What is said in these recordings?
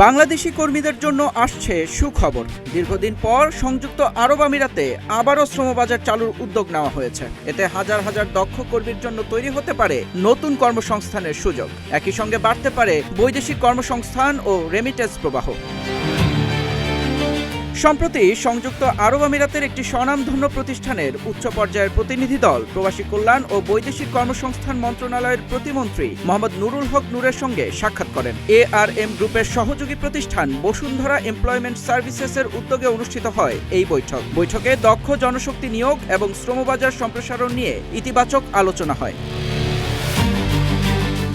বাংলাদেশি কর্মীদের জন্য আসছে সুখবর। দীর্ঘদিন পর সংযুক্ত আরব আমিরাতে আবারও শ্রমবাজার চালুর উদ্যোগ নেওয়া হয়েছে। এতে হাজার হাজার দক্ষ কর্মীর জন্য তৈরি হতে পারে নতুন কর্মসংস্থানের সুযোগ। একই সঙ্গে বাড়তে পারে বৈদেশিক কর্মসংস্থান ও রেমিটেন্স প্রবাহ। সম্প্রতি সংযুক্ত আরব আমিরাতের একটি স্বনামধন্য প্রতিষ্ঠানের উচ্চ পর্যায়ের প্রতিনিধি দল প্রবাসী কল্যাণ ও বৈদেশিক কর্মসংস্থান মন্ত্রণালয়ের প্রতিমন্ত্রী মোহাম্মদ নুরুল হক নূরের সঙ্গে সাক্ষাৎ করেন। ARM গ্রুপের সহযোগী প্রতিষ্ঠান বসুন্ধরা এমপ্লয়মেন্ট সার্ভিসেসের উদ্যোগে অনুষ্ঠিত হয় এই বৈঠকে দক্ষ জনশক্তি নিয়োগ এবং শ্রমবাজার সম্প্রসারণ নিয়ে ইতিবাচক আলোচনা হয়।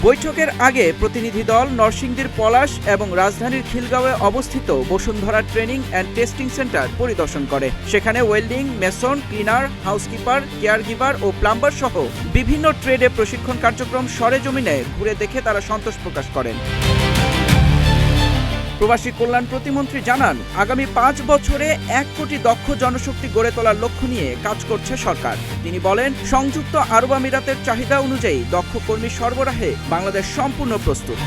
বৈঠকের আগে প্রতিনিধি দল নরসিংদীর পলাশ এবং রাজধানীর খিলগাঁওয়ে অবস্থিত Bashundhara training and testing centre পরিদর্শন করে। সেখানে welding, mason, cleaner, housekeeper, caregiver ও প্লাম্বার সহ বিভিন্ন ট্রেডে প্রশিক্ষণ কার্যক্রম সরেজমিনে ঘুরে দেখে তারা সন্তোষ প্রকাশ করেন। প্রবাসী কল্যাণ প্রতিমন্ত্রী জানান, আগামী 5 বছরে 1 কোটি দক্ষ জনশক্তি গড়ে তোলার লক্ষ্য নিয়ে কাজ করছে সরকার। তিনি বলেন, সংযুক্ত আরব আমিরাতের চাহিদা অনুযায়ী দক্ষ কর্মী সরবরাহে বাংলাদেশ সম্পূর্ণ প্রস্তুত।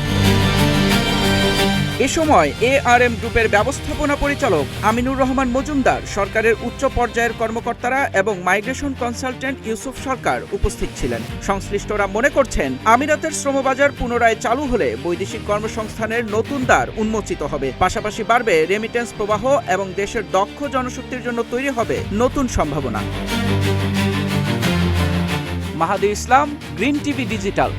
এ সময় ARM গ্রুপের ব্যবস্থাপনা পরিচালক আমিনুর রহমান মজুমদার, সরকারের উচ্চ পর্যায়ের কর্মকর্তারা এবং মাইগ্রেশন কনসালটেন্ট ইউসুফ সরকার উপস্থিত ছিলেন। সংশ্লিষ্টরা মনে করছেন, আমিরাতের শ্রমবাজার পুনরায় চালু হলে বৈদেশিক কর্মসংস্থানের নতুন দ্বার উন্মোচিত হবে। পাশাপাশি বাড়বে রেমিটেন্স প্রবাহ এবং দেশের দক্ষ জনশক্তির জন্য তৈরি হবে নতুন সম্ভাবনা। মাহাদি ইসলাম, গ্রিন টিভি ডিজিটাল।